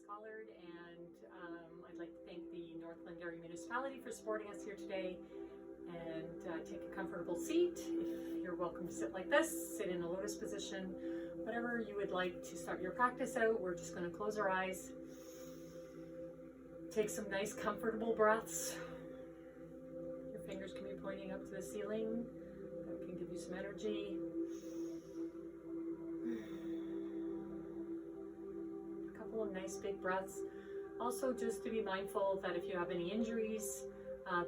Collard, and I'd like to thank the North Glengarry municipality for supporting us here today. And take a comfortable seat. If you're welcome to sit like this, sit in a lotus position, whatever you would like to start your practice out. We're just going to close our eyes, take some nice comfortable breaths. Your fingers can be pointing up to the ceiling. That can give you some energy. A couple of nice big breaths. Also, just to be mindful that if you have any injuries,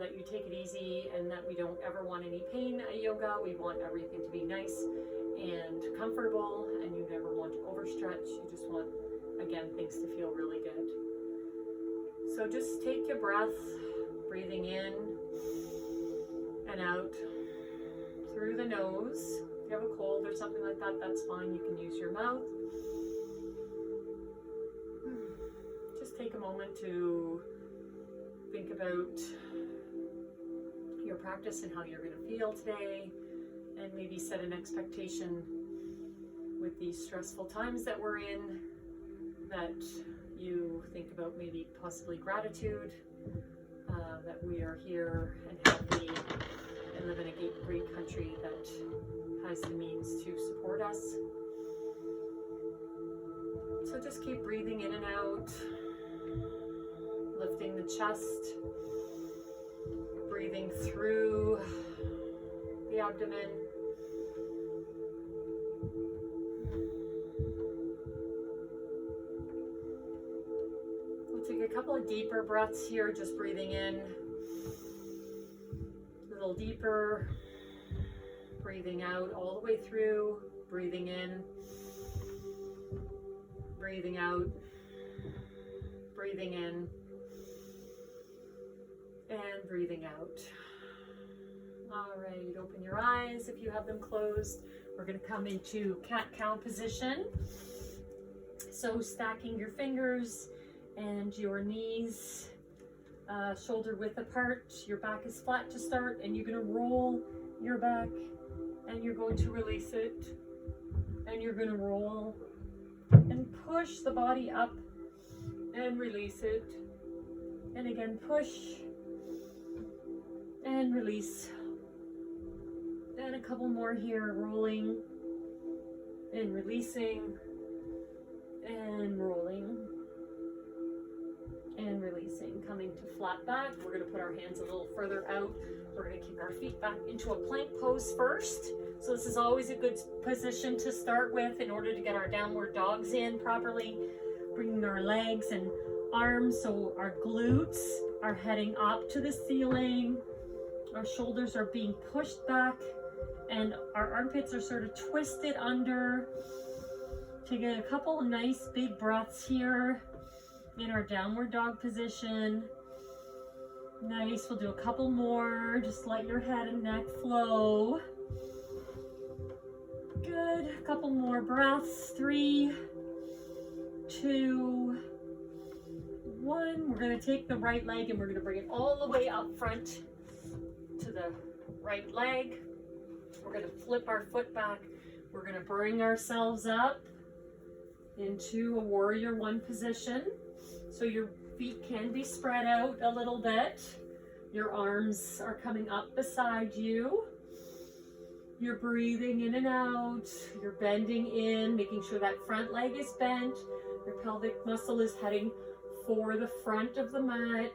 that you take it easy, and that we don't ever want any pain at yoga. We want everything to be nice and comfortable, and you never want to overstretch. You just want, again, things to feel really good. So just take your breath, breathing in and out through the nose. If you have a cold or something like that, that's fine. You can use your mouth. Just take a moment to think about your practice and how you're going to feel today, and maybe set an expectation with these stressful times that we're in, that you think about maybe possibly gratitude that we are here and healthy and live in a great country that has the means to support us. So just keep breathing in and out, lifting the chest, breathing through the abdomen. We'll take a couple of deeper breaths here, just breathing in a little deeper, breathing out all the way through, breathing in, breathing out, breathing in, and breathing out. All right, open your eyes if you have them closed. We're going to come into cat-cow position. So stacking your fingers and your knees shoulder width apart. Your back is flat to start, and you're going to roll your back, and you're going to release it, and you're going to roll and push the body up and release it, and again push and release, and a couple more here, rolling and releasing and rolling and releasing, coming to flat back. We're going to put our hands a little further out. We're going to kick our feet back into a plank pose first. So this is always a good position to start with in order to get our downward dogs in properly, bringing our legs and arms so our glutes are heading up to the ceiling. Our shoulders are being pushed back, and our armpits are sort of twisted under. Taking a couple of nice big breaths here in our downward dog position. Nice, we'll do a couple more. Just let your head and neck flow. Good, a couple more breaths. 3, 2, 1. We're gonna take the right leg and we're gonna bring it all the way up front to the right leg. We're going to flip our foot back. We're going to bring ourselves up into a warrior one position. So your feet can be spread out a little bit. Your arms are coming up beside you. You're breathing in and out. You're bending in, making sure that front leg is bent. Your pelvic muscle is heading for the front of the mat.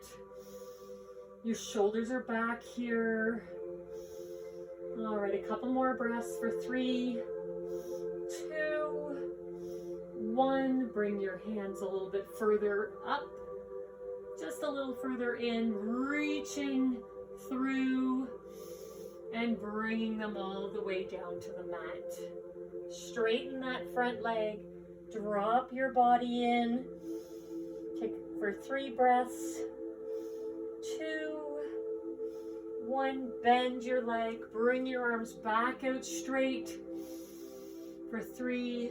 Your shoulders are back here. All right, a couple more breaths for 3, 2, 1. Bring your hands a little bit further up, just a little further in, reaching through and bringing them all the way down to the mat. Straighten that front leg, drop your body in. Take for 3 breaths. 2, 1, bend your leg, bring your arms back out straight for 3,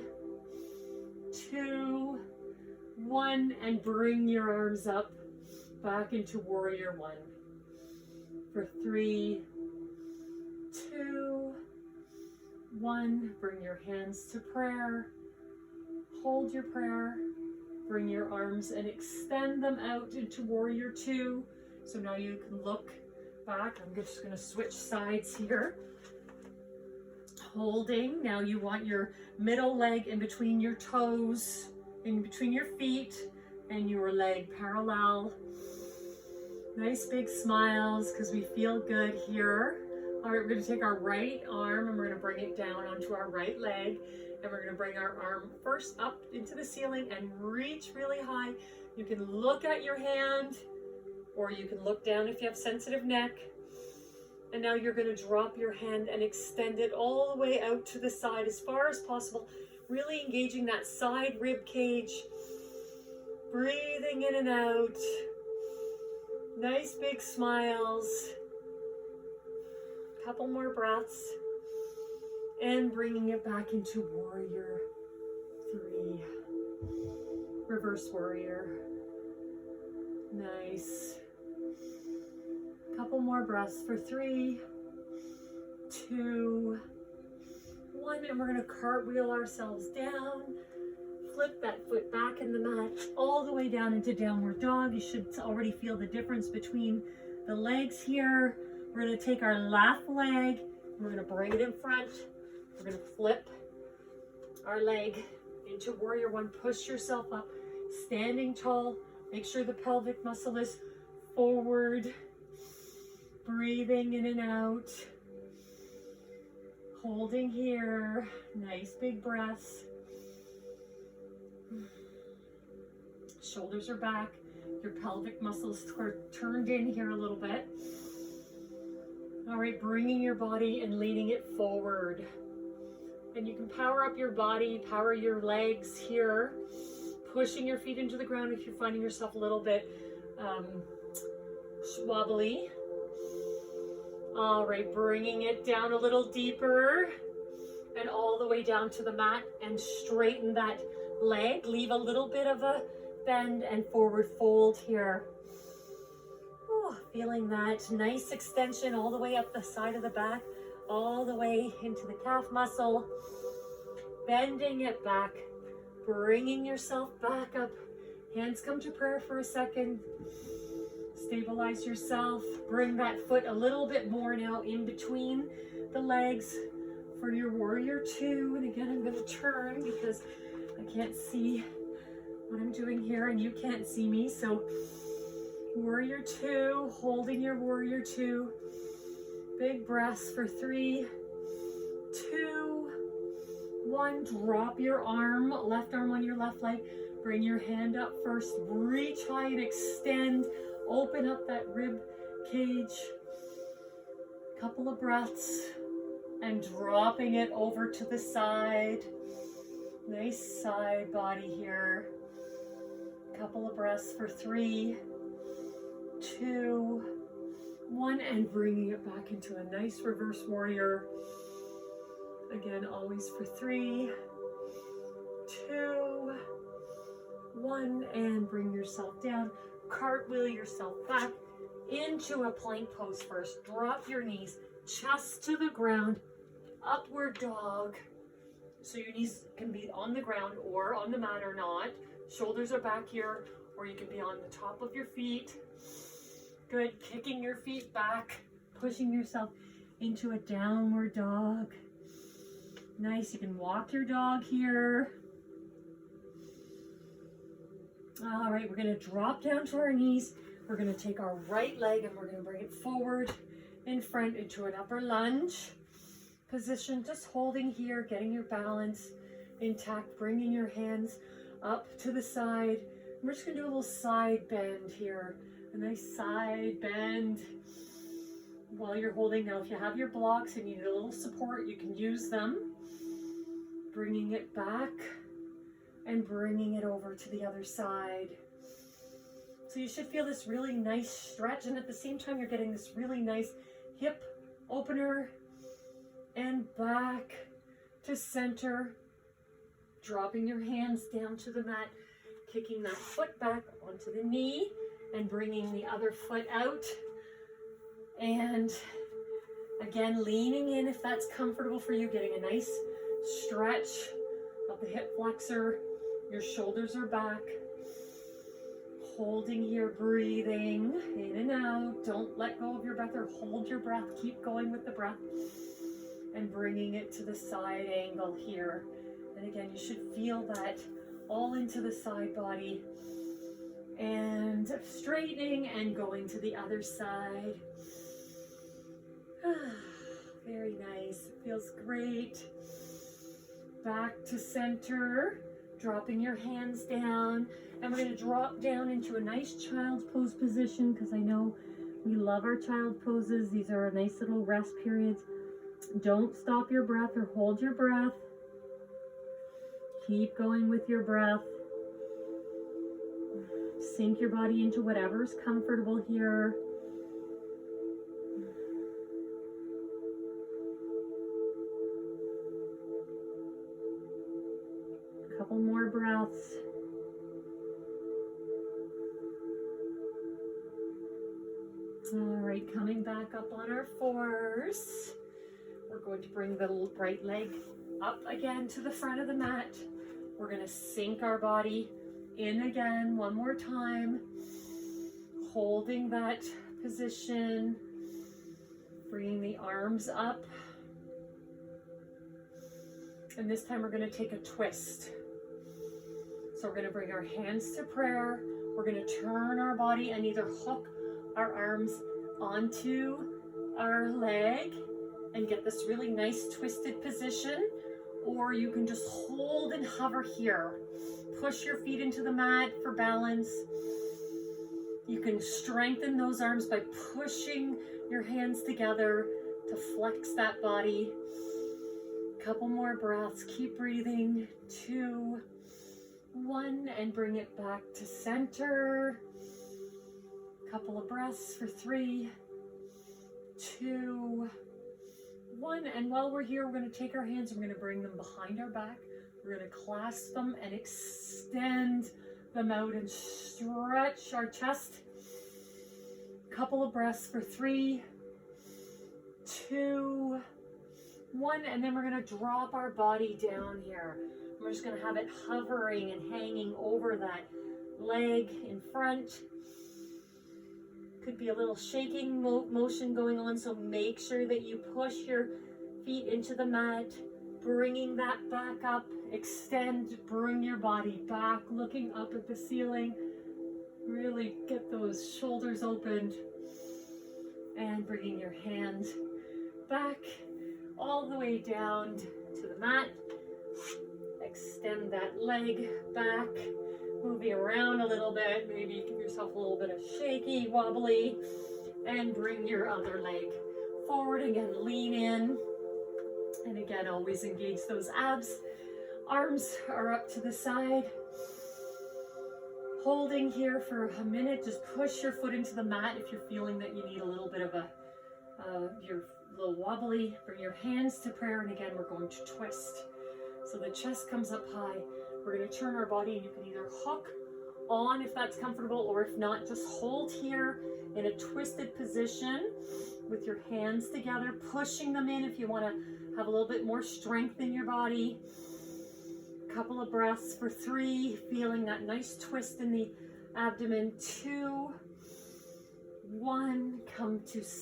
2, 1, and bring your arms up back into warrior one for 3, 2, 1. Bring your hands to prayer, hold your prayer, Bring your arms and extend them out into warrior two. So now you can look back. I'm just going to switch sides here. Holding. Now you want your middle leg in between your toes, in between your feet, and your leg parallel. Nice big smiles because we feel good here. All right, we're going to take our right arm and we're going to bring it down onto our right leg. And we're going to bring our arm first up into the ceiling and reach really high. You can look at your hand or you can look down if you have sensitive neck. And now you're going to drop your hand and extend it all the way out to the side as far as possible, really engaging that side rib cage. Breathing in and out. Nice big smiles. Couple more breaths. And bringing it back into warrior three. Reverse warrior. Nice. Couple more breaths for 3, 2, 1, and we're going to cartwheel ourselves down. Flip that foot back in the mat all the way down into downward dog. You should already feel the difference between the legs here. We're going to take our left leg, we're going to bring it in front. We're going to flip our leg into warrior one. Push yourself up, standing tall. Make sure the pelvic muscle is forward. Breathing in and out, holding here, nice big breaths. Shoulders are back, your pelvic muscles are turned in here a little bit. All right, bringing your body and leaning it forward. And you can power up your body, power your legs here, pushing your feet into the ground if you're finding yourself a little bit wobbly. All right, bringing it down a little deeper and all the way down to the mat and straighten that leg. Leave a little bit of a bend and forward fold here. Oh, feeling that nice extension all the way up the side of the back, all the way into the calf muscle. Bending it back, bringing yourself back up. Hands come to prayer for a second. Stabilize yourself. Bring that foot a little bit more now in between the legs for your warrior two. And again, I'm going to turn because I can't see what I'm doing here and you can't see me. So warrior two, holding your warrior two. Big breaths for 3, 2, 1. Drop your arm, left arm on your left leg. Bring your hand up first. Reach high and extend. Open up that rib cage. Couple of breaths. And dropping it over to the side. Nice side body here. Couple of breaths for 3, 2, 1. And bringing it back into a nice reverse warrior. Again, always for 3, 2, 1. And bring yourself down. Cartwheel yourself back into a plank pose first. Drop your knees, chest to the ground, upward dog. So your knees can be on the ground or on the mat or not. Shoulders are back here, or you can be on the top of your feet. Good, kicking your feet back, pushing yourself into a downward dog. Nice, you can walk your dog here. All right, we're gonna drop down to our knees. We're gonna take our right leg and we're gonna bring it forward in front into an upper lunge position. Just holding here, getting your balance intact, bringing your hands up to the side. We're just gonna do a little side bend here. A nice side bend while you're holding. Now, if you have your blocks and you need a little support, you can use them. Bringing it back and bringing it over to the other side. So you should feel this really nice stretch, and at the same time you're getting this really nice hip opener and back to center. Dropping your hands down to the mat, kicking that foot back onto the knee and bringing the other foot out. And again, leaning in if that's comfortable for you, getting a nice stretch of the hip flexor. Your shoulders are back. Holding here, breathing in and out. Don't let go of your breath or hold your breath. Keep going with the breath and bringing it to the side angle here. And again, you should feel that all into the side body and straightening and going to the other side. Very nice. It feels great. Back to center, dropping your hands down. And we're going to drop down into a nice child's pose position, because I know we love our child poses. These are nice little rest periods. Don't stop your breath or hold your breath. Keep going with your breath. Sink your body into whatever's comfortable here. A couple more breaths. All right, coming back up on our fours. We're going to bring the right leg up again to the front of the mat. We're going to sink our body in again one more time, holding that position, bringing the arms up. And this time we're going to take a twist. So we're going to bring our hands to prayer. We're going to turn our body and either hook our arms onto our leg and get this really nice twisted position, or you can just hold and hover here. Push your feet into the mat for balance. You can strengthen those arms by pushing your hands together to flex that body. Couple more breaths. Keep breathing. 2, 1, and bring it back to center. Couple of breaths for 3, 2, 1. And while we're here, we're going to take our hands, we're going to bring them behind our back. We're going to clasp them and extend them out and stretch our chest. Couple of breaths for 3, 2, 1. And then we're going to drop our body down here. We're just going to have it hovering and hanging over that leg in front. Could be a little shaking motion going on, so make sure that you push your feet into the mat, bringing that back up, extend, bring your body back, looking up at the ceiling. Really get those shoulders opened and bringing your hands back all the way down to the mat. Extend that leg back. Moving around a little bit, maybe give yourself a little bit of shaky, wobbly, and bring your other leg forward. Again, lean in, and again, always engage those abs. Arms are up to the side. Holding here for a minute, just push your foot into the mat if you're feeling that you need a little bit of you're a little wobbly. Bring your hands to prayer, and again, we're going to twist. So the chest comes up high. We're going to turn our body, and you can either hook on if that's comfortable, or if not, just hold here in a twisted position with your hands together, pushing them in if you want to have a little bit more strength in your body. A couple of breaths for 3, feeling that nice twist in the abdomen. 2, 1, come to